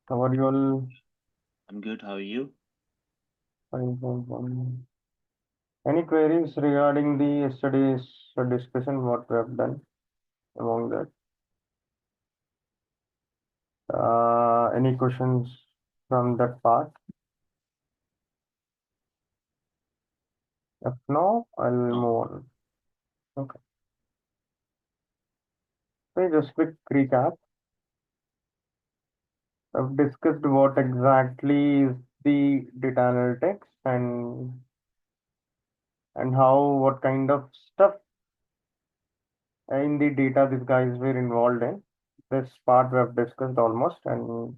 How are you all? I'm good. How are you? Fine, fine, fine. Any queries regarding the yesterday's discussion, what we have done among that? Any questions from that part? If no, I'll move No. on. Okay. So just quick recap. I've discussed what exactly is the data analytics and how what kind of stuff in the data these guys were involved in. This part we have discussed almost and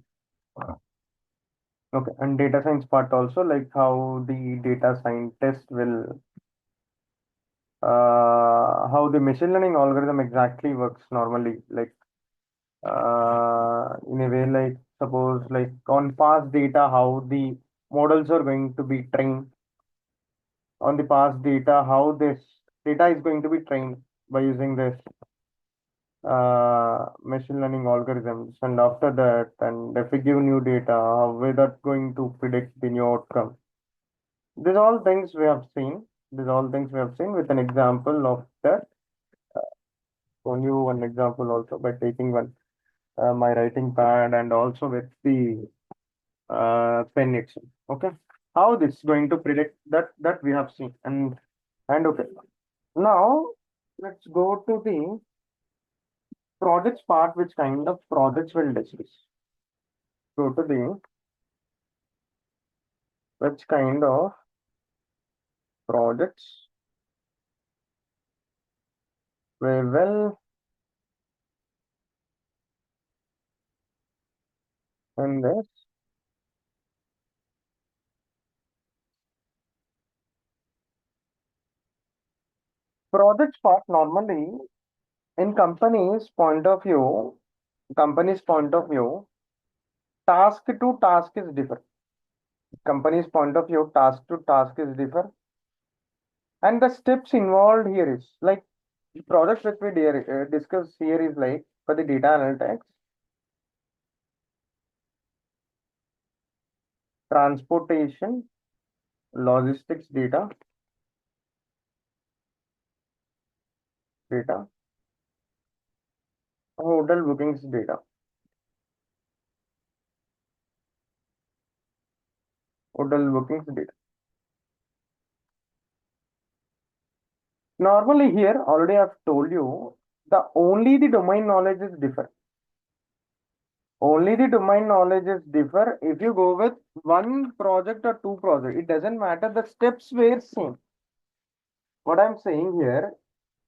okay, and data science part also, like how the data scientist will, how the machine learning algorithm exactly works normally, like in a way, like suppose like on past data, how the models are going to be trained on the past data, how this data is going to be trained by using this machine learning algorithms, and after that, and if we give new data, how we that going to predict the new outcome. These all things we have seen. These all things we have seen with an example of that. Shown you one example also by taking one my writing pad and also with the pen itself. Okay, how this is going to predict that we have seen and okay. Now let's go to the projects part. Which kind of projects we'll discuss? Go to the which kind of projects we will in this projects part normally in company's point of view, task to task is different. Company's point of view, task to task is different. And the steps involved here is like the project that we discuss here is like for the data analytics, transportation, logistics data, hotel bookings data. Normally here, already I've told you, the domain knowledge is different. Only the domain knowledge is differ. If you go with one project or two projects, it doesn't matter. The steps were same. What I'm saying here,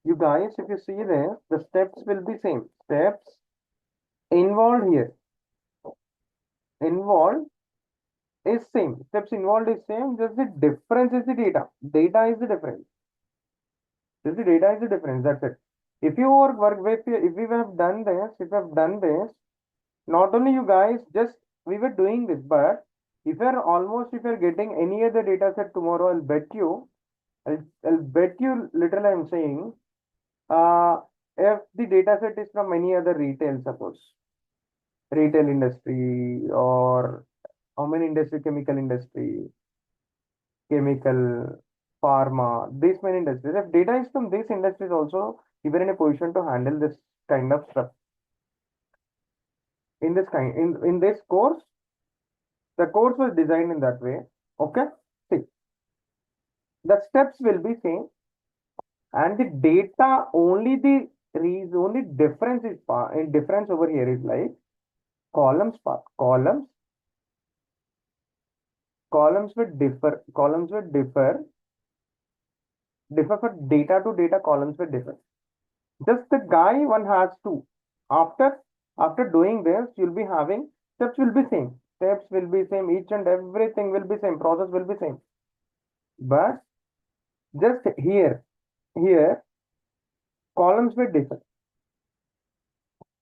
you guys, if you see this, the steps will be same. Steps involved here, involved is same. Steps involved is same. Just the difference is the data. Data is the difference. Just the data is the difference. That's it. If you work with, if we have done this, if we have done this, not only you guys, just we were doing this, but if you're getting any other data set tomorrow, I'll bet you literally I'm saying, uh, if the data set is from any other retail, suppose retail industry or how many industry, chemical, pharma, these many industries. If data is from these industries also, you are in a position to handle this kind of stuff. In this course, the course was designed in that way. Okay. See, the steps will be same and the data only difference is difference over here is like columns part. Columns will differ for data to data. Columns will differ. Just the guy one has to. After after doing this, you'll be having steps will be same. Steps will be same. Each and everything will be same. Process will be same. But just here columns will differ.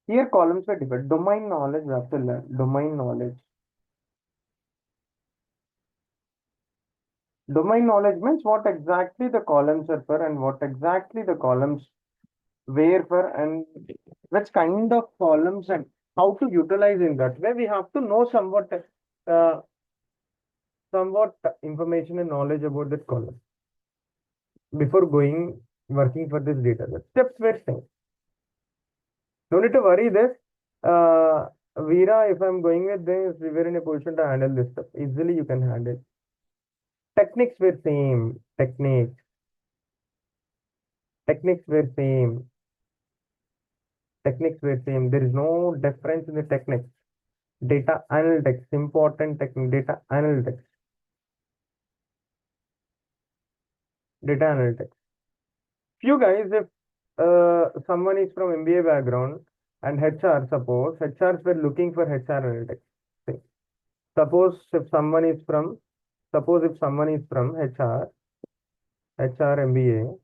Here columns will differ. Domain knowledge we have to learn. Domain knowledge. Domain knowledge means what exactly the columns are for and what exactly the columns were for and which kind of columns and how to utilize in that way. We have to know uh, somewhat information and knowledge about that column before going working for this data. The steps were same. No need to worry this. Uh, Veera, if I'm going with this, we were in a position to handle this stuff. Easily you can handle. Techniques were same. Techniques were same. Techniques were same. There is no difference in the techniques. Data analytics, important technique. Data analytics. Data analytics. Few guys, if someone is from MBA background and HR, suppose HRs were looking for HR analytics. See, suppose if someone is from, suppose if someone is from HR MBA,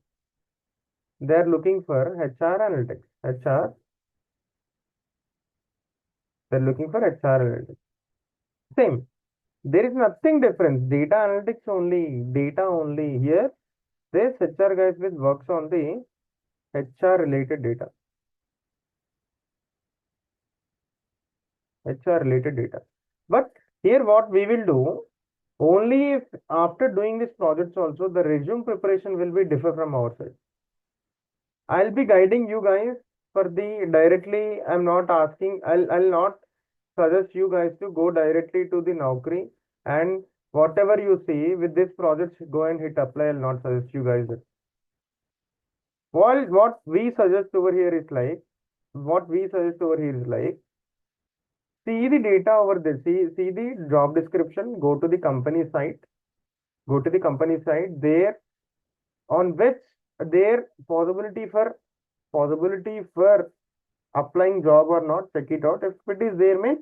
they are looking for HR analytics. They're looking for HR analytics. Same. There is nothing different. Data analytics only, data only. Here, this HR guys with works on the HR related data. HR related data. But here what we will do, only if after doing this projects also, the resume preparation will be differ from our side. I'll be guiding you guys for the directly, I'm not asking, I'll not suggest you guys to go directly to the Naukri and whatever you see with this project, go and hit apply. I'll not suggest you guys it. What we suggest over here is like, what we suggest over here is like, see the data over there, see the job description, go to the company site, there on which their possibility for applying job or not, check it out. If it is there means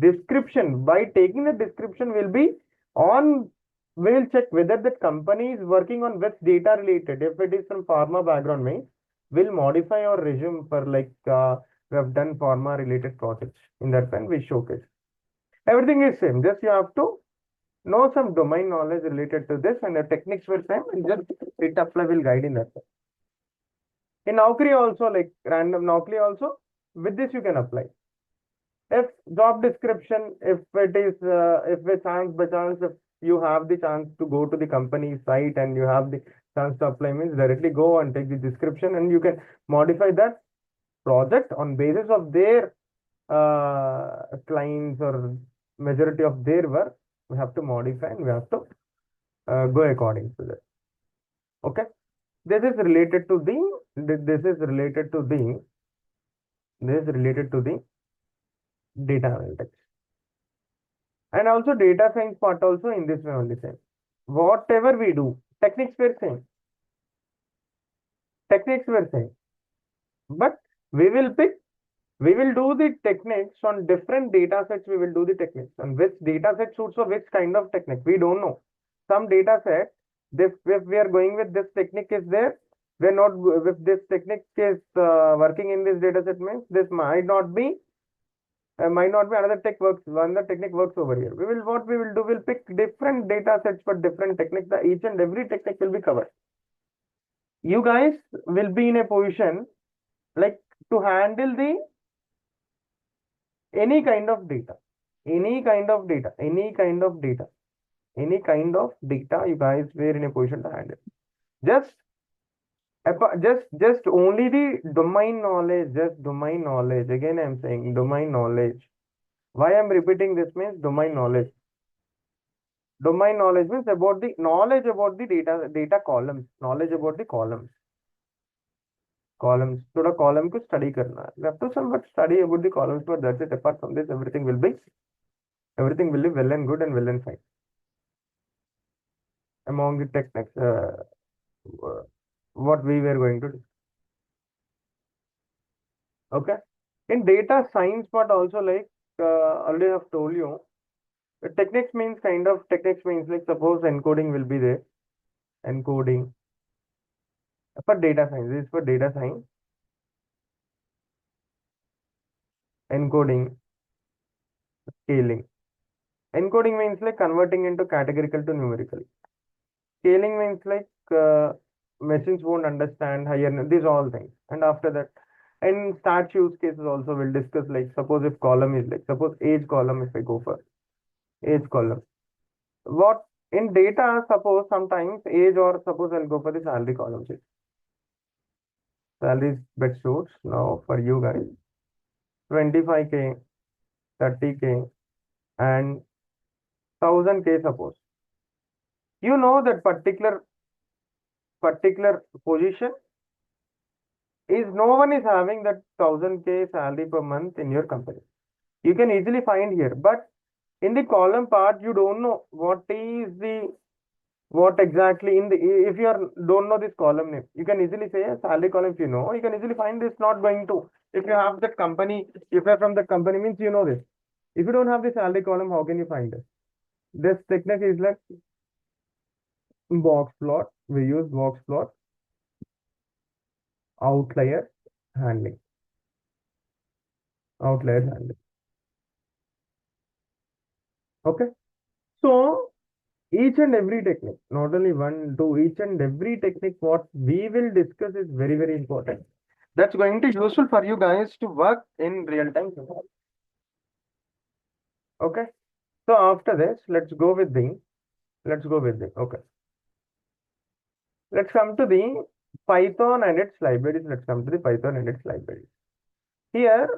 description, by taking the description will be on, we will check whether that company is working on which data related. If it is from pharma background means we'll modify our resume for like we have done pharma related projects. In that pen we showcase. Everything is same. Just you have to know some domain knowledge related to this and the techniques were same and just it apply will guide in that. In Naukri also, like random Naukri also, with this you can apply. If job description, if it is, if by chance, if you have the chance to go to the company site and you have the chance to apply means directly go and take the description and you can modify that project on basis of their clients or majority of their work. We have to modify and we have to go according to that. Okay. This is related to the data analytics. And also data science part also in this way only same. Whatever we do, techniques were same. But we will do the techniques on different data sets. We will do the techniques on which data set suits for which kind of technique. We don't know. Some data set, if we are going with this technique is there, we're not, if this technique is working in this data set means this might not be another technique works over here. What we will do, we'll pick different data sets for different techniques. Each and every technique will be covered. You guys will be in a position like to handle the any kind of data, you guys were in a position to handle. Just just only the domain knowledge, Again, I'm saying domain knowledge. Why I'm repeating this means domain knowledge. Domain knowledge means about the knowledge about the data columns, knowledge about the columns. थोड़ा column को study करना है. You have to somewhat study about the columns, but that's it. Apart from this, everything will be well and good and well and fine. Among the techniques, what we were going to do. Okay. In data science part also, like already I've told you, techniques means like suppose encoding will be there. Encoding for data science. This is for data science. Encoding, scaling. Encoding means like converting into categorical to numerical. Scaling means like machines won't understand higher, these all things. And after that, In stat use cases also we'll discuss, like suppose if column is like, suppose age column, if I go for age column. What in data, suppose sometimes age, or suppose I'll go for the salary column. Salary is best suits now for you guys. 25K, 30K, and 1000K suppose. You know that particular position is no one is having that 1000K salary per month in your company. You can easily find here, but in the column part, you don't know what exactly in the, if you are don't know this column name, you can easily say a salary column. If you know, you can easily find this. Not going to, if you have that company, if you're from the company, means you know this. If you don't have the salary column, how can you find it? This technique is like box plot. We use box plot, outlier handling, outlier handling. Okay. So each and every technique, not only one, two, each and every technique, what we will discuss is very, very important. That's going to useful for you guys to work in real time. Okay. So after this, okay. Let's come to the Python and its libraries. Let's come to the Python and its libraries. Here,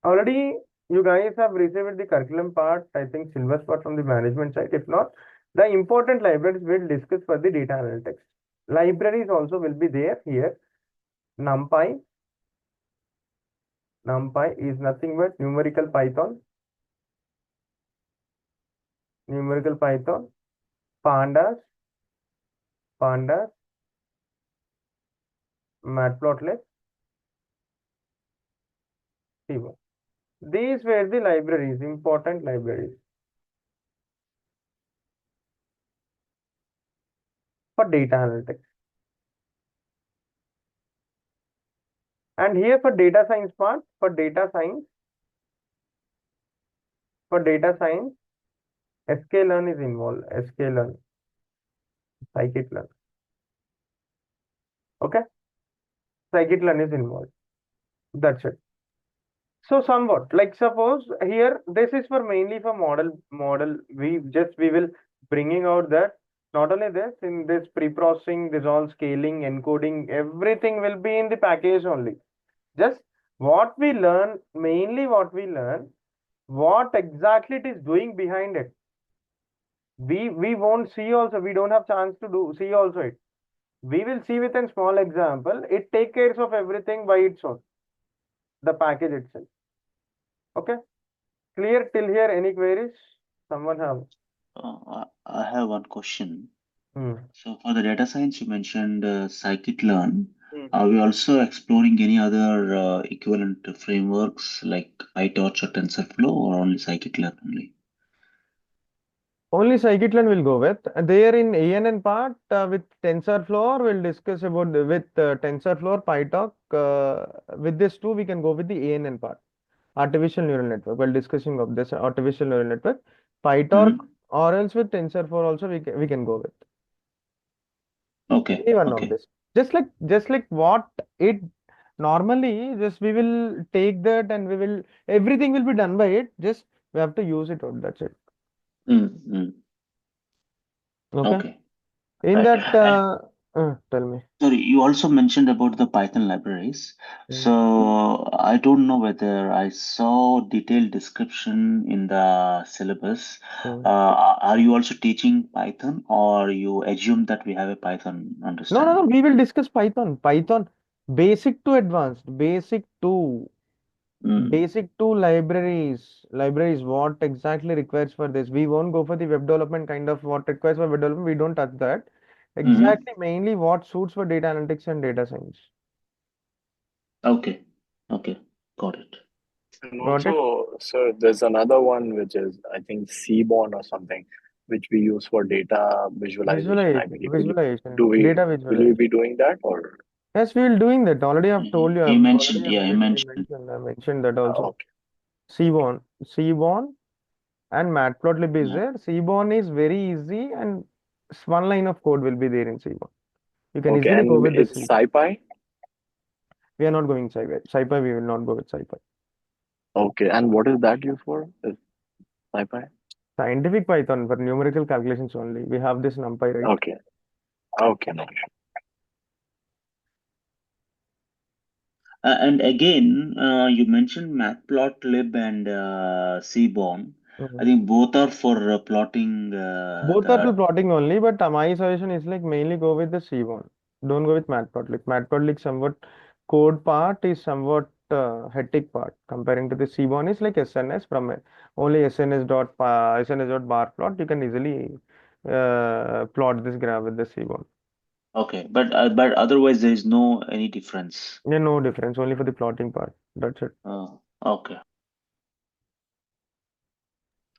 already you guys have received the curriculum part, I think syllabus part from the management side. If not, the important libraries we'll discuss for the data analytics. Libraries also will be there here. NumPy. NumPy is nothing but numerical Python, pandas, matplotlib, T1. These were the libraries, important libraries for data analytics. And here for data science part, for data science, sklearn is involved. Sklearn, scikit-learn. Okay, scikit-learn is involved. That's it. So somewhat like suppose here this is for mainly for model. We will bringing out that not only this in this pre-processing, this all scaling, encoding, everything will be in the package only. Just what we learn, mainly what we learn, what exactly it is doing behind it. We won't see also, we don't have chance to do see also it. We will see with a small example. It take care of everything by its own, the package itself. Okay, clear till here? Any queries? Someone have? I have one question. Hmm. So for the data science, you mentioned scikit-learn. Hmm. Are we also exploring any other equivalent frameworks like PyTorch or TensorFlow, or only scikit-learn only? Only scikit-learn will go with. There in ANN part with TensorFlow, we'll discuss about with TensorFlow, PyTorch. With this two, we can go with the ANN part. Artificial neural network. While discussing of this artificial neural network, PyTorch Hmm. or else with TensorFlow also we can go with Okay, any one of okay. this. Just like what it normally, just we will take that and we will everything will be done by it. Just we have to use it out. That's it. Mm. Okay. Okay. In Right. that, And tell me. sorry, you also mentioned about the Python libraries. Mm. So I don't know whether I saw detailed description in the syllabus. Mm. Are you also teaching Python, or you assume that we have a Python No, no, no. understanding? We will discuss Python. Python, basic to advanced, Mm. basic to libraries. Libraries, what exactly requires for this? We won't go for the web development kind of what requires for web development. We don't touch that. Mm-hmm. Exactly, mainly what suits for data analytics and data science. Okay. Okay. Got it. And Got it? also, so there's another one which is, I think, Seaborn or something, which we use for data visualization. I believe. Visualization, Do we data will we visualization. be doing that or? Yes, we will doing that. Already I've told you. He I've already mentioned, I've yeah, he written. mentioned. I mentioned that also. Okay, Seaborn and Matplotlib is Yeah. there. Seaborn is very easy and one line of code will be there in Seaborn. You can okay, easily go and with the it's Seaborn. SciPy. We are not going SciPy. SciPy, we will not go with SciPy. Okay, and what is that used for? Is SciPy? Scientific Python for numerical calculations only. We have this NumPy, right? Okay, okay, no issue. And again, you mentioned Matplotlib and Seaborn. I Mhm. think both are for plotting Both are for the. plotting only, but my suggestion is like mainly go with the C1. Don't go with Matplotlib. Matplotlib somewhat code part is somewhat hectic part comparing to the C1 is like SNS from only SNS dot bar plot. You can easily plot this graph with the C1. Okay, but otherwise there is no any difference. Yeah, no difference, only for the plotting part. That's it. Okay,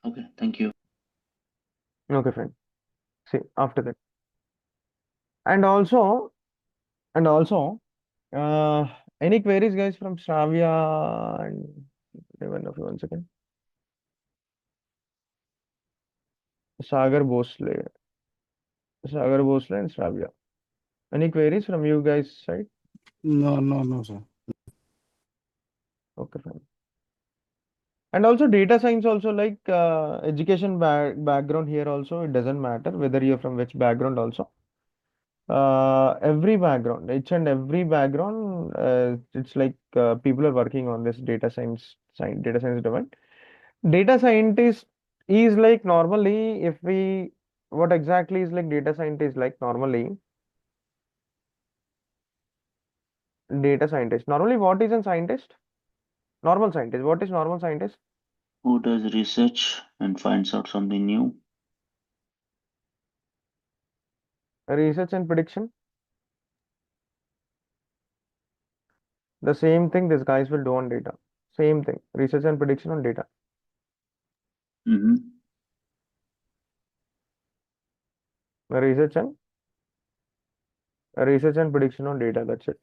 okay, thank you. Okay, fine. See, after that. And also, and also, uh, any queries, guys, from Shravya and even of you one second. Sagar Bhosle, Sagar Bhosle and Shravya. Any queries from you guys' side? No, no, no, sir. Okay, fine. And also data science also like education background here also, it doesn't matter whether you're from which background also. Every background, each and every background, it's like people are working on this data science domain. Data scientist is like normally, if we, what exactly is like data scientist like normally? Data scientist. Normally, what is a scientist? Normal scientist. What is normal scientist? Who does research and finds out something new? Research and prediction. The same thing these guys will do on data. Same thing. Research and prediction on data. Mm-hmm. Research and research and prediction on data. That's it.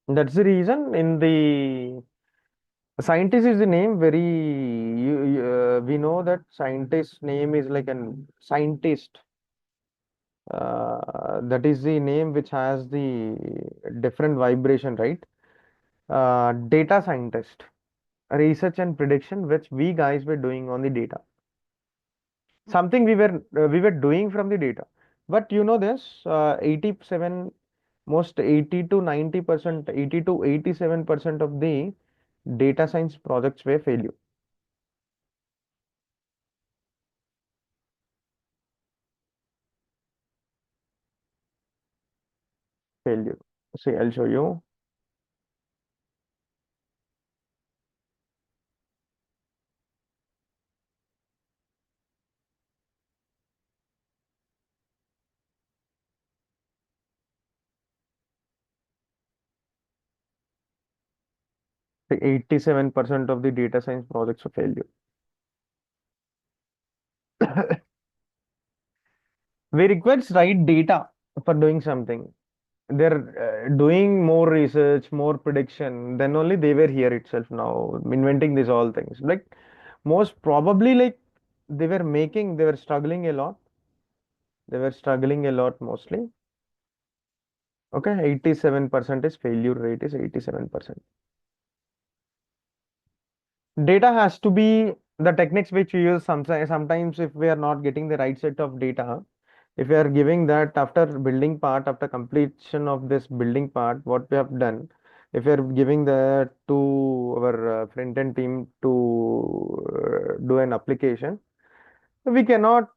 That's the reason in the scientist is the name very we know that scientist name is like an scientist. That is the name which has the different vibration, right? Data scientist, research and prediction, which we guys were doing on the data. Something we were doing from the data. But you know this, 87, most 80 to 90%, 80 to 87% of the data science projects were failure. Failure. See, I'll show you. See, 87% of the data science projects are failure. We require right data for doing something. They're doing more research, more prediction. Then only they were here itself now, inventing these all things. Like most probably, like they were struggling a lot. They were struggling a lot mostly. Okay, 87% is failure rate is 87%. Data has to be the techniques which we use sometimes if we are not getting the right set of data, if we are giving that after building part, after completion of this building part, what we have done, if we are giving that to our front end team to do an application, we cannot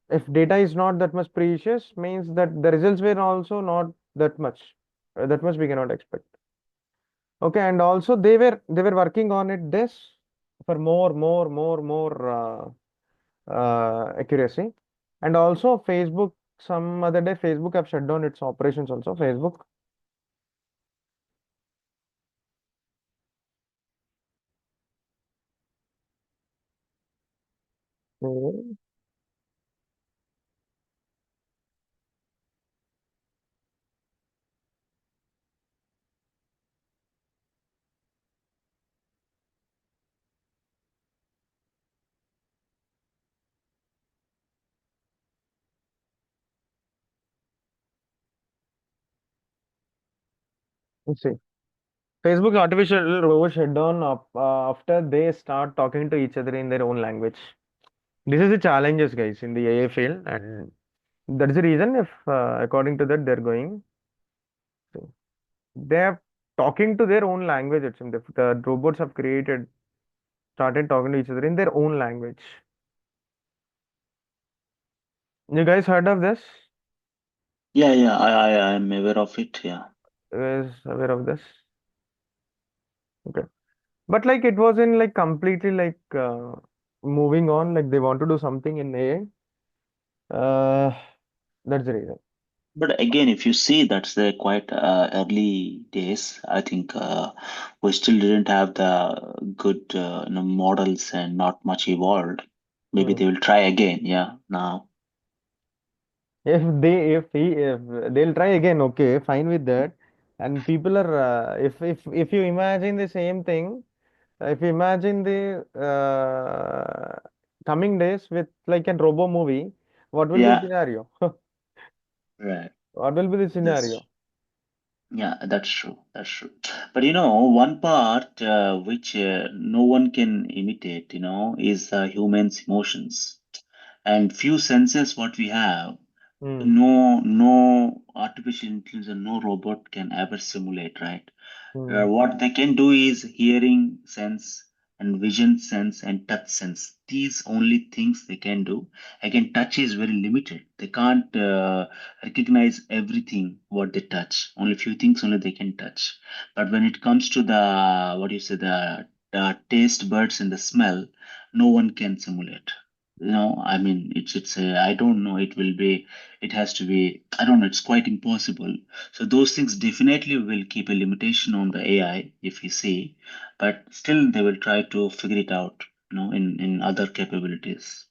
if data is not that much precious means that the results were also not that much, that much we cannot expect. Okay, and also they were working on it this for more accuracy. And also Facebook, some other day Facebook have shut down its operations also. Facebook. Mhm. Let's see. Facebook artificial robot shut down after they start talking to each other in their own language. This is the challenges, guys, in the AI field, and that's the reason. If according to that, they're going, they're talking to their own language. It's the robots have created started talking to each other in their own language. You guys heard of this? Yeah, yeah, I'm aware of it. Yeah. You guys aware of this? Okay. But like it wasn't like completely like moving on, like they want to do something in AI. That's the reason. But again, if you see, that's the quite early days. I think we still didn't have the good models and not much evolved. Maybe Hmm. they will try again. Yeah, now. If they'll try again, okay, fine with that. And people are if you imagine the same thing, if you imagine the coming days with like a robo movie, what will be the Yeah, scenario? right. What will be the That's scenario? yeah, that's true. That's true. But one part which no one can imitate, is humans' emotions. And few senses what we have, Hmm. no artificial intelligence and no robot can ever simulate, right? Hmm. What they can do is hearing sense and vision sense and touch sense. These only things they can do. Again, touch is very limited. They can't recognize everything what they touch. Only few things only they can touch. But when it comes to the what do you say the taste buds and the smell, no one can simulate. I mean, it's a, I don't know. It has to be. I don't know. It's quite impossible, so those things definitely will keep a limitation on the AI if you see, but still they will try to figure it out, in other capabilities.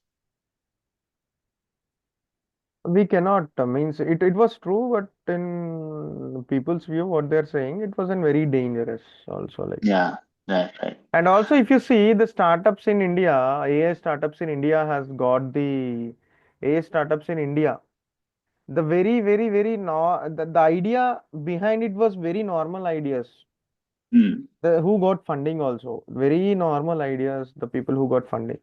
We cannot, means it was true, but in people's view, what they're saying, it wasn't very dangerous also like. Yeah, right, right. And also, if you see the startups in India, AI startups in India has got the AI startups in India. The very, very, very no, the idea behind it was very normal ideas. Hmm, The who got funding also very normal ideas. The people who got funding.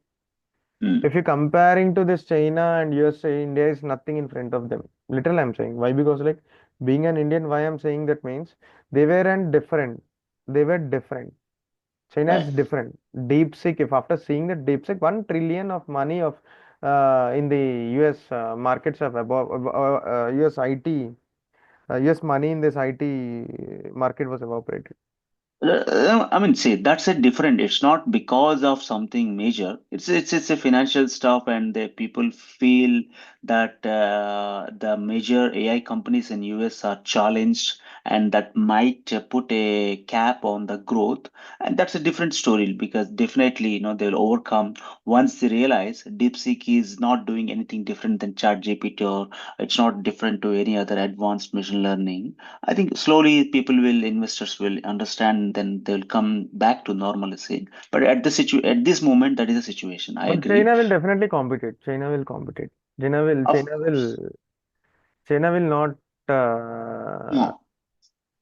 hmm, If you're comparing to this China and USA, India is nothing in front of them. Literally, I'm saying. Why? Because like being an Indian, why I'm saying that means they were and different. They were different. China is right. different. DeepSeek, if after seeing the DeepSeek, 1 trillion of money of in the US markets of above US IT, US money in this IT market was evaporated. I mean, see, that's a different. It's not because of something major. It's a financial stuff, and the people feel that the major AI companies in US are challenged, and that might put a cap on the growth. And that's a different story because definitely, they'll overcome once they realize DeepSeek is not doing anything different than ChatGPT, or it's not different to any other advanced machine learning. I think slowly investors will understand, then they'll come back to normalcy. But at this moment, that is the situation. I But agree. China will definitely compete. China will compete. China will. Of course. China will not. Uh, No.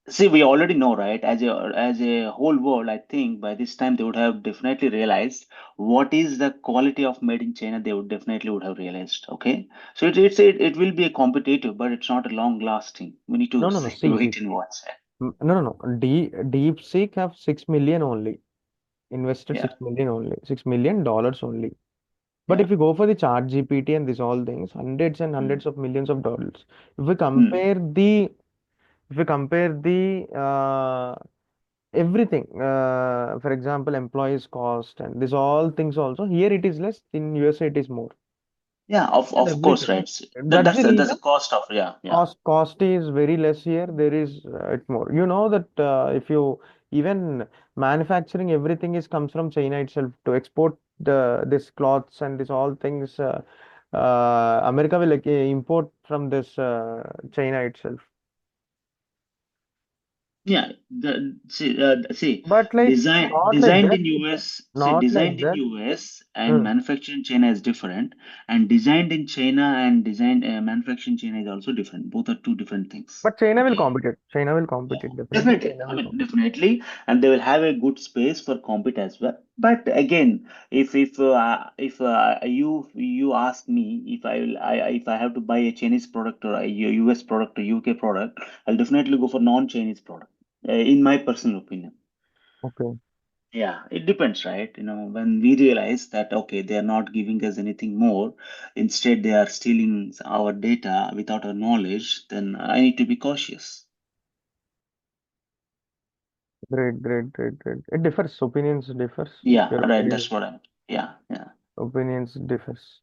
See, we already know, right? As a whole world, I think by this time they would have definitely realized what is the quality of made in China. They would definitely would have realized. Okay, so it will be a competitive, but it's not a long lasting. We need to no, no, no. see, See, see. wait and watch. No, no, no. DeepSeek have 6 million only. Invested Yeah, 6 million only. $6 million only. But yeah. if you go for the chat GPT and this all things, hundreds and Mm, hundreds of millions of dollars. If we mm. compare the, if we compare the everything, for example, employees cost and this all things also, here it is less. In USA it is more. Yeah, And of course, everything. right. That's the That's a reason. cost of, yeah, yeah. Cost is very less here. There is it more. You know that if you even manufacturing everything is comes from China itself to export the this cloths and this all things. America will like, import from this China itself. Yeah, see, But like not like designed that. in US, Not like designed in that. US and Hmm. manufactured in China is different, and designed in China and designed manufactured in China is also different. Both are two different things. But China will Okay. compete it. China will compete Yeah, it. Definitely, definitely. China I will mean, compete. definitely, and they will have a good space for compete as well. But again, if you ask me if if I have to buy a Chinese product or a US product or UK product, I'll definitely go for non-Chinese product. In my personal opinion. Okay. Yeah, it depends, right? When we realize that okay, they are not giving us anything more, instead they are stealing our data without our knowledge, then I need to be cautious. Great, great, great, great. It differs. Opinions differs. Yeah, Your right. opinion, That's what I'm. Yeah, yeah. opinions differs.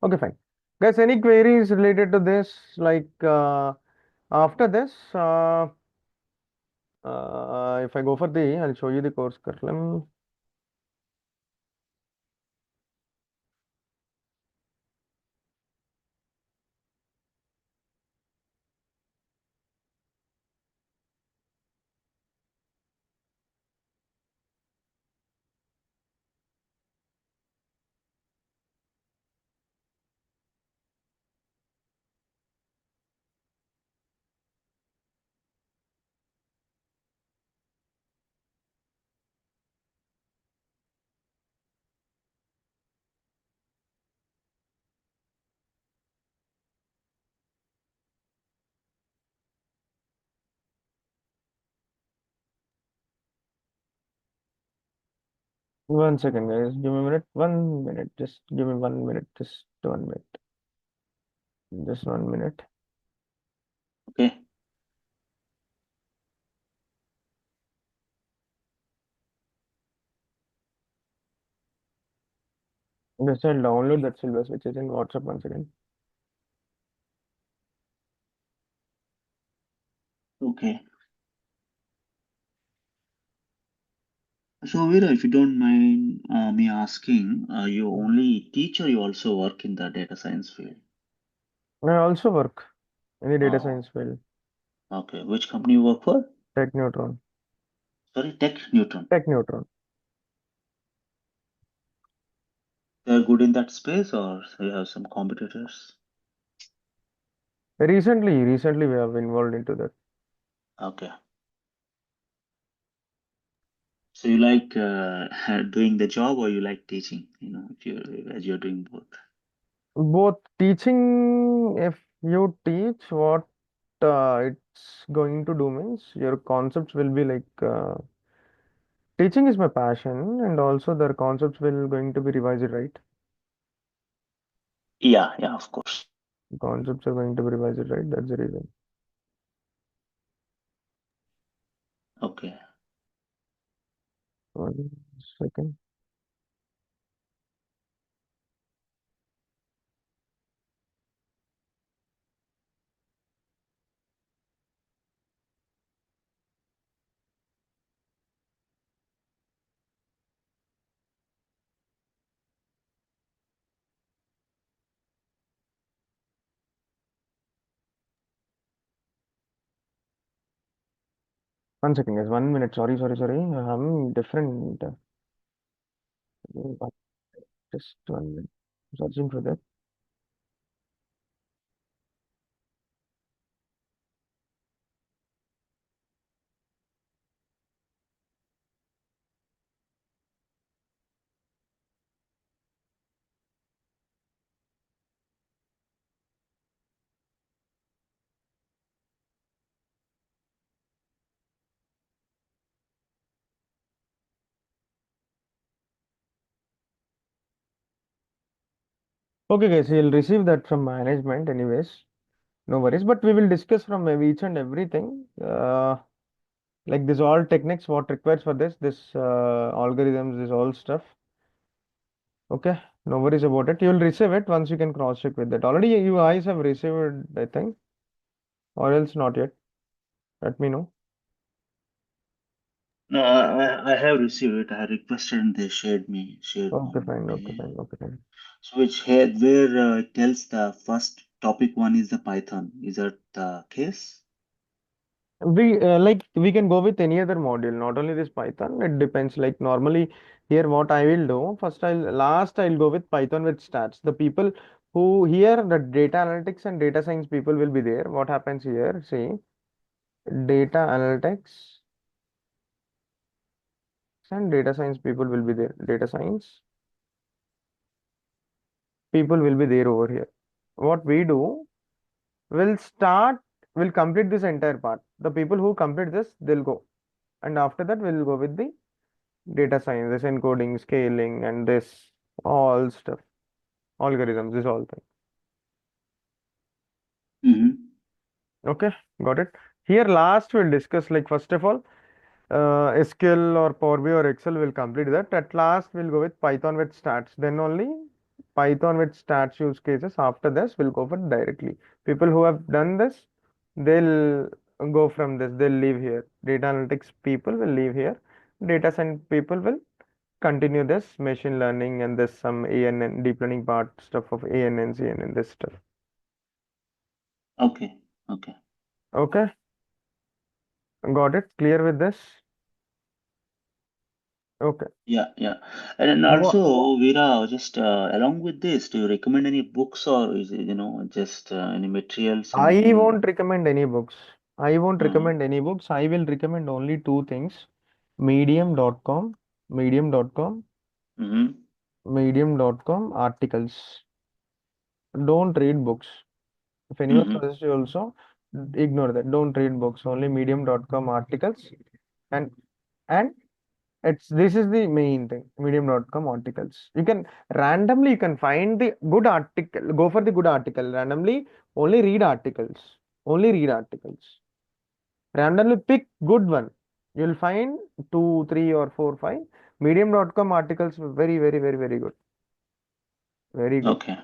Okay, fine. Guys, any queries related to this? Like after this, if I go for the, I'll show you the course curriculum. One second, guys. Give me a minute. 1 minute. Just give me 1 minute. Just 1 minute. Just 1 minute. Okay. Just I'll download that syllabus, which is in WhatsApp once again. Okay. So, Vera, if you don't mind me asking, you only teach or you also work in the data science field? I also work in the data Oh, science field. okay. Which company you work for? Tech Neutron. Sorry, Tech Newton. Tech Neutron. They're good in that space, or you have some competitors? Recently we have involved into that. Okay. So you like doing the job or you like teaching? If you as you're doing both. Both teaching, if you teach what it's going to do means your concepts will be like teaching is my passion and also their concepts will going to be revised, right? Yeah, yeah, of course. Concepts are going to be revised, right? That's the reason. Okay. 1 second. 1 second, guys. 1 minute. Sorry. I'm different. Just 1 minute. Searching for that. Okay, guys. You'll receive that from management, anyways. No worries. But we will discuss from each and everything. Like this all techniques, what requires for this algorithms, this all stuff. Okay, no worries about it. You'll receive it once you can cross check with that. Already you guys have received, I think, or else not yet. Let me know. No, I have received it. I have requested and they shared Okay, one fine, okay, mail. fine, okay, fine. So which here where it tells the first topic one is the Python. Is that the case? we can go with any other module, not only this Python. It depends. Like normally here, what I will do first, I'll go with Python with stats. The people who here, the data analytics and data science people will be there. What happens here? See, data analytics and data science people will be there. Data science people will be there over here. What we do, we'll start, we'll complete this entire part. The people who complete this, they'll go. And after that, we'll go with the data science, this encoding, scaling, and this all stuff, algorithms, this all thing. Mm-hmm. Okay, got it. Here, last we'll discuss, like, first of all, SQL or Power BI or Excel will complete that. At last, we'll go with Python with stats. Then only Python with stats use cases. After this, we'll go for directly. People who have done this, they'll go from this. They'll leave here. Data analytics people will leave here. Data science people will continue this machine learning and this some ANN deep learning part stuff of ANN, CNN, this stuff. Okay. Okay. Okay, got it. Clear with this? Okay. Yeah, yeah. And What? also, Veera, just along with this, do you recommend any books or is it, just any materials, I anything? won't recommend any books. I won't Uh, recommend any books. I will recommend only two things. Medium.com, medium.com, mm-hmm. medium.com articles. Don't read books. If anyone Mm-hmm. suggests you also, ignore that. Don't read books. Only medium.com articles. And and it's this is the main thing. Medium.com articles. You can find the good article. Go for the good article. Randomly, only read articles. Only read articles. Randomly pick good one. You'll find two, three, or four, five. Medium.com articles were very, very, very, very good. Very good. Okay.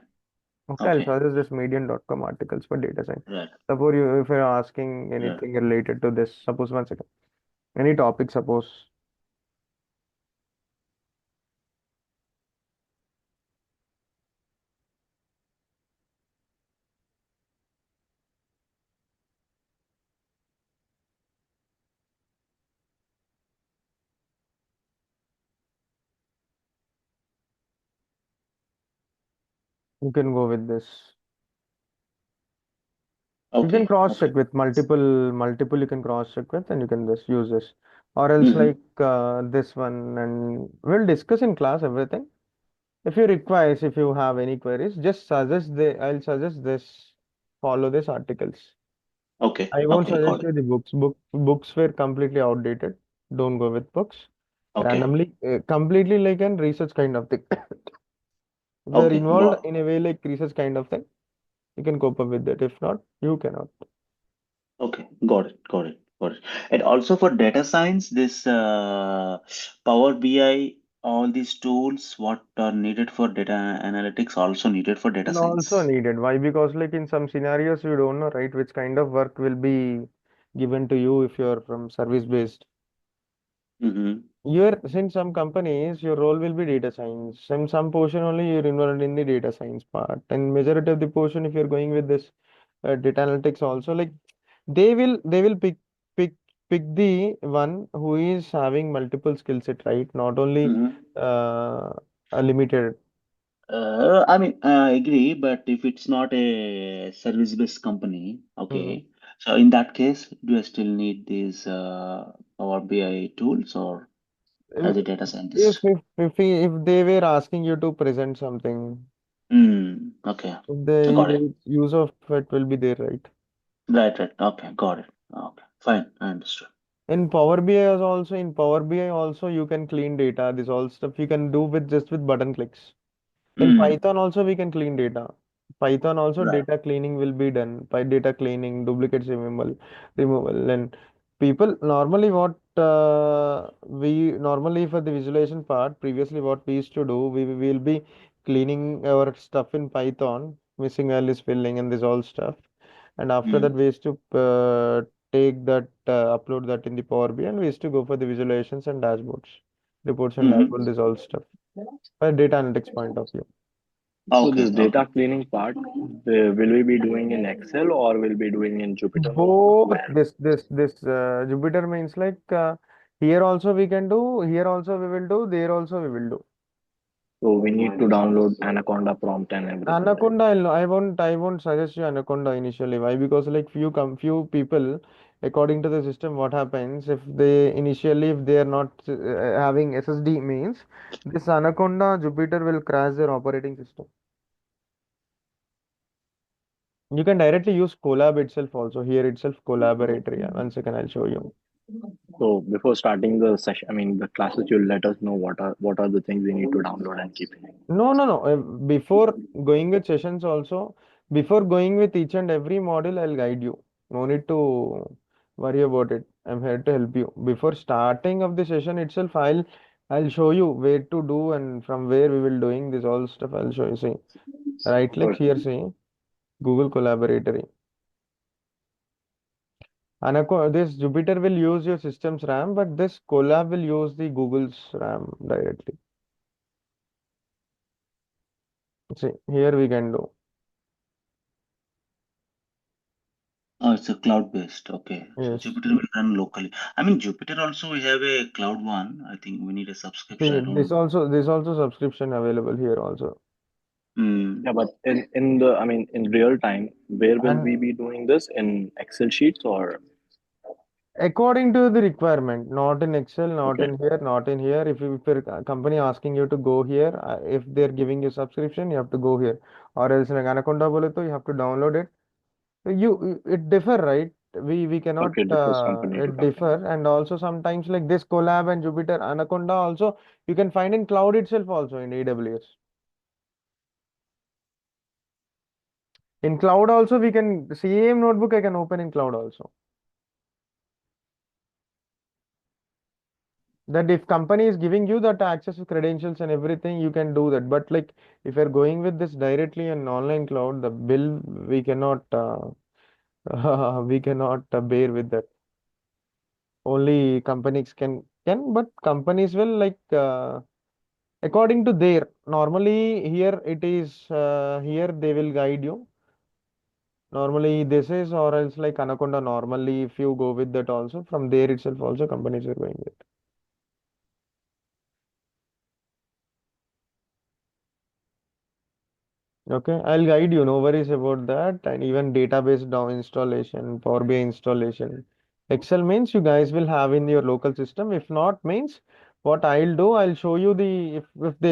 Okay, I'll Okay. suggest this medium.com articles for data science. Right. Suppose if you're asking Right. anything related to this, suppose one second. Any topic, suppose you can go with this. You can Okay. cross Okay. check with multiple you can cross check with and you can just use this. Or else Mm-hmm. like this one, and we'll discuss in class everything. If you require, if you have any queries, just I'll suggest this, follow these articles. Okay. I won't Okay. suggest Got you it. the books. Books were completely outdated. Don't go with books. Okay. Randomly, completely like an research kind of thing. If you're Okay. involved Got in a way like research kind of thing, you can cope up with that. If not, you cannot. Okay. Got it. Got it. Got it. And also for data science, this Power BI, all these tools, what are needed for data analytics, also needed for data And also science. needed. Why? Because like in some scenarios, you don't know, right, which kind of work will be given to you if you're from service based. Mm-hmm. Since some companies, your role will be data science. Some portion only you're involved in the data science part, and majority of the portion, if you're going with this data analytics, also like they will pick pick the one who is having multiple skill set, right? Not only Mm-hmm. uh, a limited. I mean, I agree, but if it's not a service-based company, Mhm. okay. So in that case, do I still need these Power BI tools or If as a data if scientist? if if they were asking you to present something, Okay, got it. the use of it will be there, right? Right, right. Okay, got it. Okay, fine. I understood. In Power BI also you can clean data. This all stuff you can do with just with button clicks. In Mm, Python also we can clean data. Python also right. data cleaning will be done by data cleaning, duplicates removal, and people normally what we normally for the visualization part previously what we used to do, we will be cleaning our stuff in Python, missing values filling and this all stuff, and after that Mm, we used to take that upload that in the Power BI and we used to go for the visualizations and dashboards, reports and mm-hmm. dashboard, this all stuff, by data analytics point of view. So Okay, this okay. data cleaning part, will we be doing in Excel or will be doing in Jupyter Notebook? Both Where? this Jupyter means like here also we can do, here also we will do, there also we will do. So we need to download Anaconda prompt and everything, right? Anaconda, I won't suggest you Anaconda initially. Why? Because like few people, according to the system, what happens if they initially if they are not having SSD means this Anaconda Jupyter will crash their operating system. You can directly use Colab itself also. Here itself collaboratory. Yeah, one second, I'll show you. So before starting the session, I mean the classes, you'll let us know what are the things we need to download and keep in. No, no, no. Before going with sessions also, before going with each and every module, I'll guide you. No need to worry about it. I'm here to help you. Before starting of the session itself, I'll show you where to do and from where we will doing this all stuff. I'll show you. See, right click Okay. here. See, Google Collaboratory. This Jupyter will use your system's RAM, but this Colab will use the Google's RAM directly. See, here we can do. Oh, it's a cloud-based. Okay. So Yes. Jupyter will run locally. I mean, Jupyter also we have a cloud one. I think we need a subscription. See, I don't know. this also subscription available here also. Hmm. Yeah, but in the, I mean, in real time, where will And we be doing this in Excel sheets or? according to the requirement, not in Excel, not Okay. in here, not in here. If your company asking you to go here, if they're giving you subscription, you have to go here. Or else in Anaconda bole to you have to download it. It differ, right? We cannot Okay, it differs company to it differ. company. And also sometimes like this Colab and Jupyter Anaconda also you can find in cloud itself also in AWS. In cloud also we can same notebook I can open in cloud also. That if company is giving you that access to credentials and everything, you can do that. But like if you're going with this directly in online cloud, the bill we cannot we cannot bear with that. Only companies can, but companies will like according to their normally here it is here they will guide you. Normally this is or else like Anaconda. Normally if you go with that also from there itself also companies are going with. Okay, I'll guide you, no worries about that. And even database down installation, Power BI installation. Excel means you guys will have in your local system. If not, means what I'll do, I'll show you the if the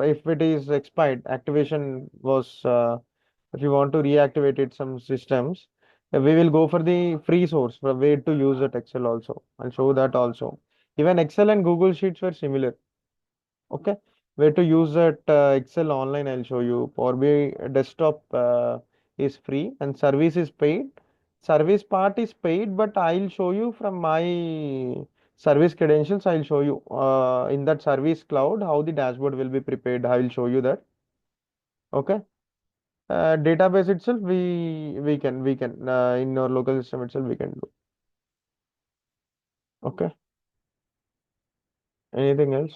if it is expired, activation was if you want to reactivate it some systems, we will go for the free source for way to use that Excel also. I'll show that also. Even Excel and Google Sheets were similar. Okay, where to use that Excel online, I'll show you. Power BI desktop is free and service is paid. Service part is paid, but I'll show you from my service credentials. I'll show you in that service cloud how the dashboard will be prepared. I will show you that. Okay. Database itself, we can in our local system itself we can do. Okay. Anything else?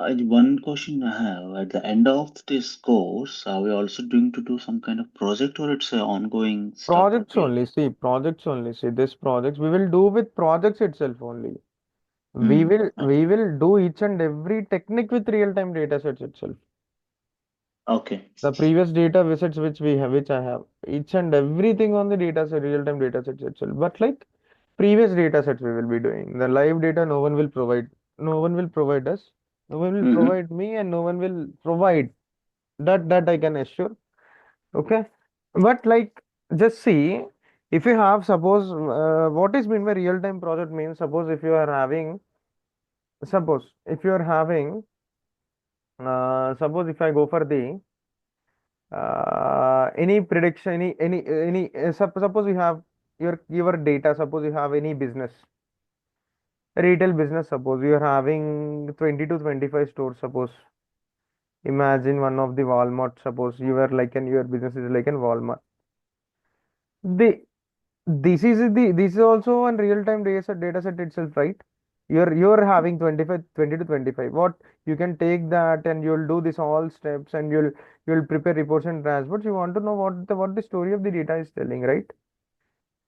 One question I have at the end of this course, are we also doing to do some kind of project or it's a ongoing stuff that Projects we are? only. See, projects only. See, this projects we will do with projects itself only. We Hmm. will we will do each and every technique with real-time data sets itself. Okay. The previous data visits which we have, which I have, each and everything on the data set, real-time data sets itself. But like previous data sets we will be doing. The live data no one will provide. No one will provide us. No one will Mm-hmm. provide me and no one will provide. That I can assure. Okay. But like just see if you have suppose what is mean by real-time project means suppose if you are having suppose if you are having suppose if I go for the any prediction, suppose you have your data. Suppose you have any business, retail business. Suppose you are having 20 to 25 stores. Suppose imagine one of the Walmart. Suppose you are like an your business is like an Walmart. The this is also a real time data set itself, right? You're having 25, 20 to 25. What you can take that and you'll do this all steps and you'll prepare reports and dashboards. You want to know what the story of the data is telling, right?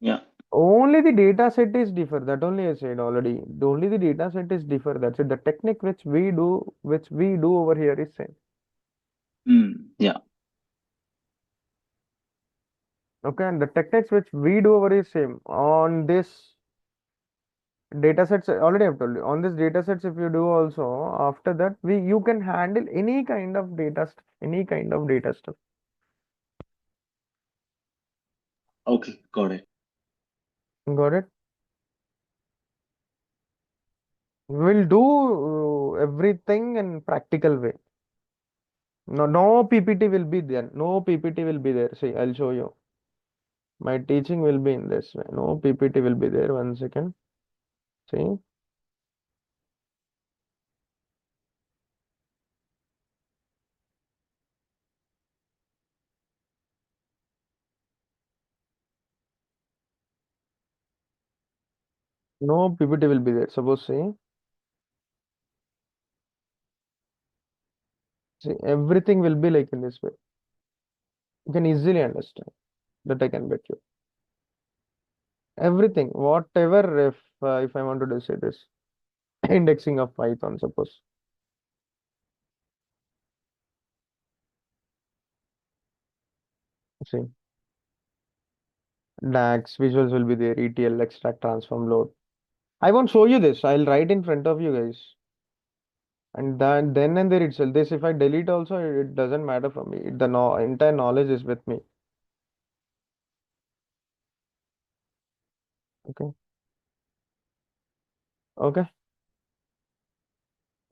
Yeah. Only the data set is differ. That only I said already. Only the data set is differ. That's it. The technique which we do over here is same. Yeah. Okay, and the techniques which we do over is same. On this data sets, already I've told you. On this data sets, if you do also, after that, you can handle any kind of data stuff, any kind of data stuff. Okay, got it. Got it? We'll do everything in practical way. No PPT will be there. No PPT will be there. See, I'll show you. My teaching will be in this way. No PPT will be there. One second. See, no PPT will be there. Suppose see, everything will be like in this way. You can easily understand that I can bet you. Everything, whatever, if I wanted to say this, indexing of Python, suppose. See, DAX, visuals will be there, ETL, extract, transform, load. I won't show you this. I'll write in front of you guys. And then and there itself. This, if I delete also, it doesn't matter for me. The no, entire knowledge is with me. Okay. Okay.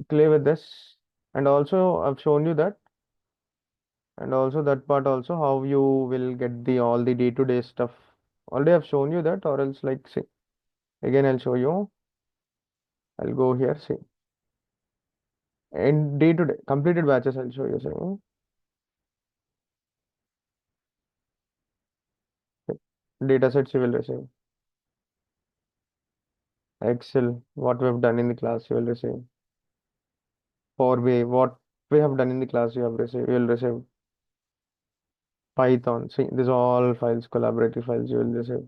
Clear with this. And also, I've shown you that. And also that part also, how you will get the all the day-to-day stuff. Already I've shown you that, or else like, see, again I'll show you. I'll go here, see. In day-to-day, completed batches, I'll show you. See. Data sets you will receive. Excel, what we have done in the class, you will receive. Power BI, what we have done in the class, you will receive. Python, see, these all files, collaborative files, you will receive.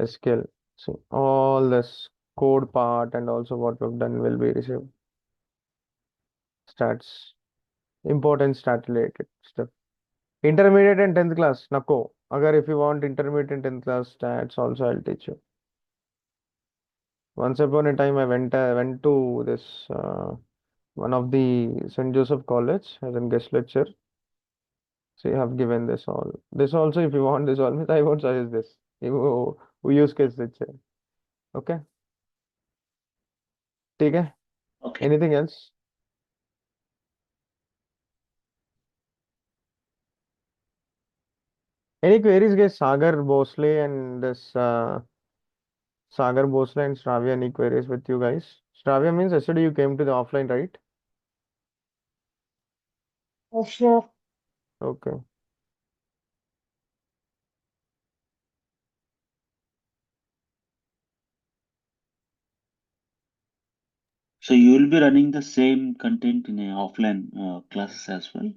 SQL, see, all this code part and also what we've done will be received. Stats, important stat related stuff. Intermediate and 10th class, Nako. Agar if you want intermediate and 10th class stats, also I'll teach you. Once upon a time, I went to this one of the St. Joseph College as a guest lecture. So you have given this all. This also, if you want this all, I won't suggest this. We use guest lecture. Okay, ठीक है? Okay. Anything else? Any queries, guys? Sagar Bosle and this Sagar Bosle and Shravya. Any queries with you guys? Shravya means yesterday you came to the offline, right? Oh, sure. Okay. So you will be running the same content in a offline classes as well?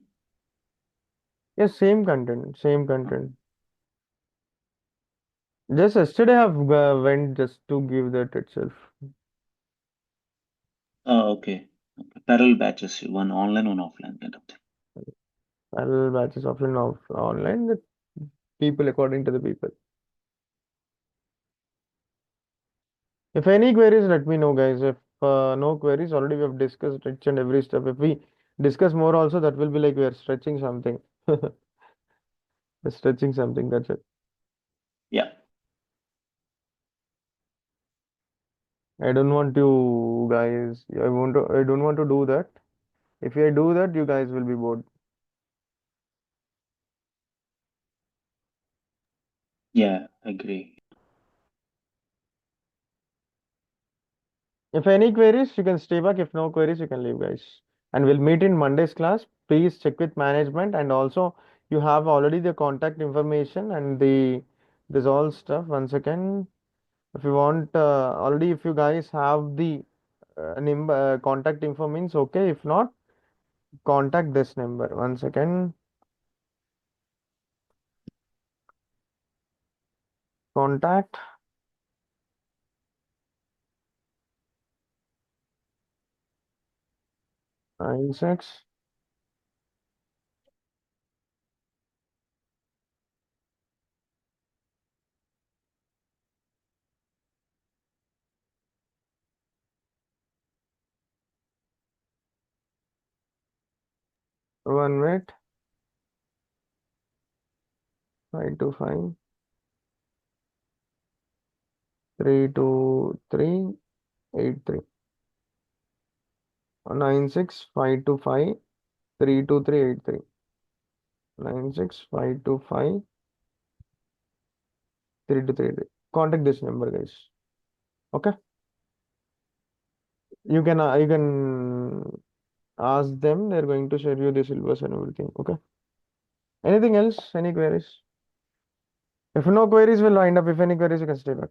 Yes, same content, same content. Just yesterday I've went just to give that itself. Oh, okay. Okay. Parallel batches, one online, one offline kind of thing. Parallel batches offline, online. The people according to the people. If any queries, let me know, guys. If no queries, already we have discussed each and every step. If we discuss more also, that will be like we are stretching something. Stretching something, that's it. Yeah. I don't want to, guys. I don't want to do that. If I do that, you guys will be bored. Yeah, agree. If any queries, you can stay back. If no queries, you can leave, guys. And we'll meet in Monday's class. Please check with management, and also you have already the contact information and the this all stuff. Once again, If you want, already if you guys have the contact info means okay. If not, contact this number. 1 second. Contact 96. One minute. 525 32383. 96 525 32383. 96 525 32383. Contact this number, guys. Okay. You can ask them. They're going to share you the syllabus and everything. Okay. Anything else? Any queries? If no queries, we'll wind up. If any queries, you can stay back.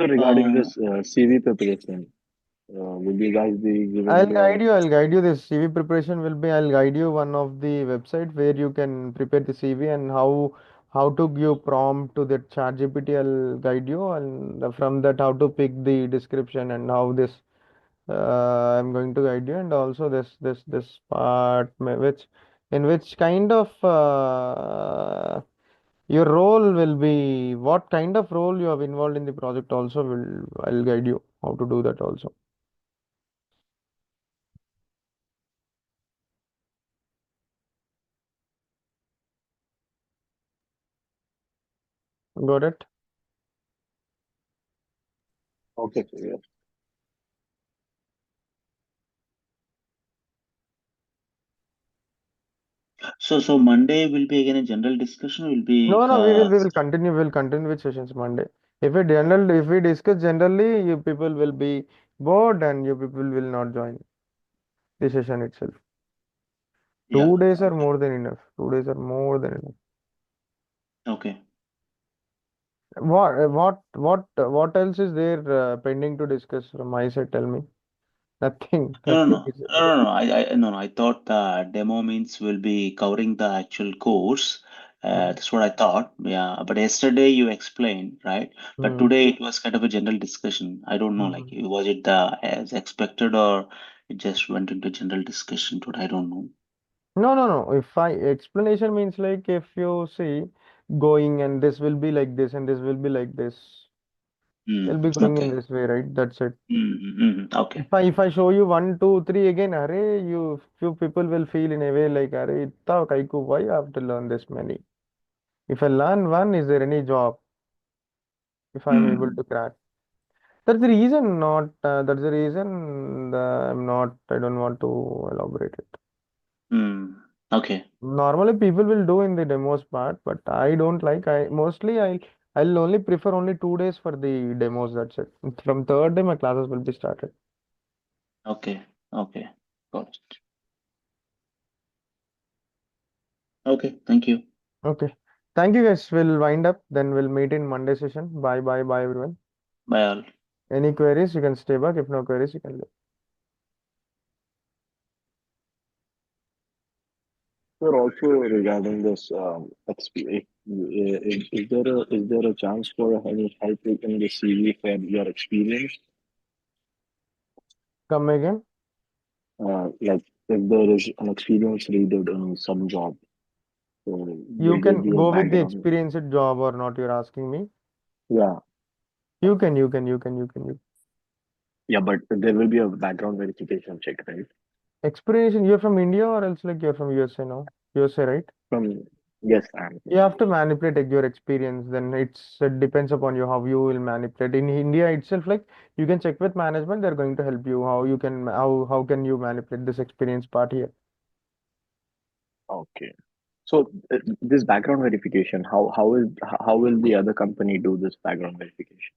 So regarding Uh, this CV preparation, will you guys be I'll giving guide the you. I'll guide you. This CV preparation will be. I'll guide you one of the website where you can prepare the CV and how to give prompt to the ChatGPT. I'll guide you, and from that how to pick the description and how this. I'm going to guide you, and also this part which in which kind of your role will be, what kind of role you have involved in the project also will I'll guide you how to do that also. Got it? okay, so yeah. so Monday will be again a general discussion. Will be No, we will continue with sessions Monday. If we discuss generally, you people will be bored and you people will not join the session itself. yeah. 2 days are more than enough. 2 days are more than enough. Okay. What else is there pending to discuss from my side? Tell me. Nothing. No, no, Nothing no, is no, there. no, no. No. I thought the demo means we'll be covering the actual course. Mhm. That's what I thought. Yeah. But yesterday you explained, right? But Hmm. today it was kind of a general discussion. I don't know, like, Hmm. was it the as expected or it just went into general discussion today? I don't know. No, no, no. If I explanation means like if you see going and this will be like this and this will be like this. You'll be going in Okay. this way, right? That's it. Okay. If I show you 1 2 3 again, array, you few people will feel in a way like array, itta kaiku, why I have to learn this many? If I learn one, is there any job if I am able Mm, to crack? That's the reason, not that's the reason I don't want to elaborate it. mm, okay. Normally people will do in the demos part, but I don't like. I'll only prefer only 2 days for the demos, that's it. From third day my classes will be started. Okay. Okay. Got it. Okay. Thank you. Okay. Thank you guys. We'll wind up. Then we'll meet in Monday session. Bye bye bye everyone. Bye all. Any queries, you can stay back. If no queries, you can leave. So also regarding this, is there a chance for any help in the CV for your experience? Come again. Like if there is an experience needed in some job, so You will there can be a go with the background? experienced job or not, you're asking me. Yeah, You can. yeah, but there will be a background verification check, right? Experience, you're from India or else like you're from USA now? USA, right? From yes, I'm You from have to India. manipulate your experience. Then it depends upon you how you will manipulate. In India itself, like you can check with management, they're going to help you how can you manipulate this experience part here. Okay. So this background verification, how will the other company do this background verification?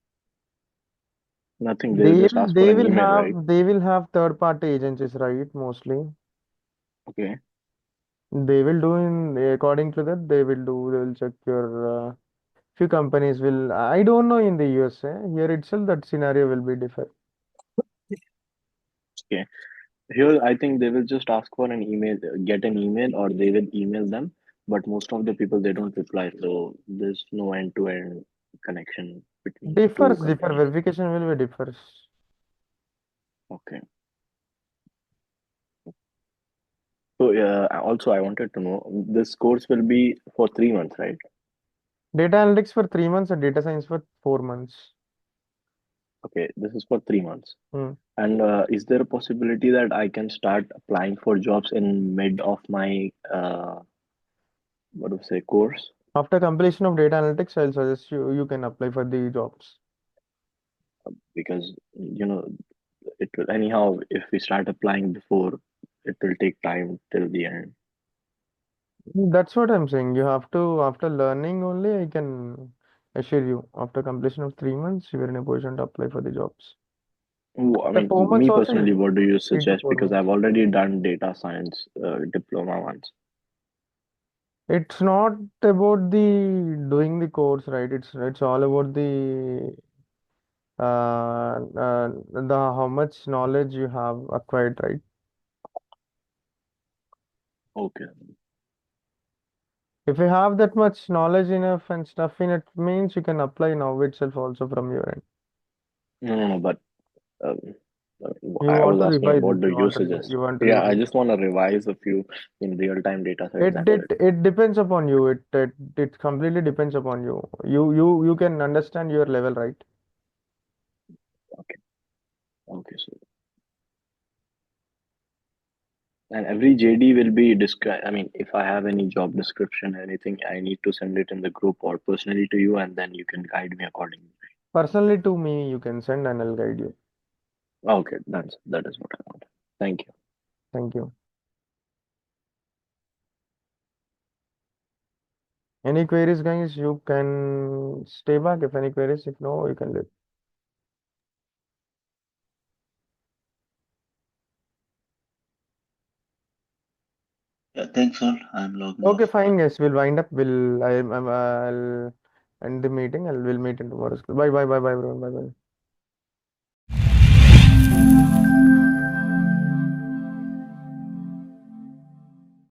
Nothing. They'll just ask for They an will email, right? have third party agencies, right? Mostly. Okay. They will do in according to that, they will check your Few companies will, I don't know in the USA. Here itself, that scenario will be different. Okay. Here, I think they will just ask for an email, get an email, or they will email them. But most of the people they don't reply, so there's no end-to-end connection between two Differ. companies. Verification will be differs. Okay. So also I wanted to know this course will be for 3 months, right? Data analytics for 3 months and data science for 4 months. Okay, this is for 3 months. Hmm. And is there a possibility that I can start applying for jobs in mid of my what do you say course? After completion of data analytics, I'll suggest you can apply for the jobs. Because it will anyhow if we start applying before, it will take time till the end. That's what I'm saying. You have to, after learning only, I can assure you, after completion of 3 months, you are in a position to apply for the jobs. I The mean, 4 months me also, personally, what do you three to suggest? four Because months. I've already done data science diploma once. It's not about the doing the course, right? It's all about the how much knowledge you have acquired, right? Okay. If you have that much knowledge enough and stuff in it, means you can apply now itself also from your end. No, but um, You I want was to asking, revise what it. do you suggest? You want to Yeah, I revise. just want to revise a few in real-time data sets. It That's did. it. It depends upon you. It completely depends upon you. You can understand your level, right? Okay. Okay. So, and every JD will be described. I mean, if I have any job description, anything, I need to send it in the group or personally to you, and then you can guide me accordingly. Personally, to me, you can send and I'll guide you. Okay, that is what I want. Thank you. Thank you. Any queries, guys? You can stay back if any queries. If no, you can leave. Yeah, thanks all. I'm logging Okay, off. fine, guys. We'll wind up. I'll end the meeting and we'll meet in tomorrow's. Bye, bye, bye, bye, everyone. Bye, bye.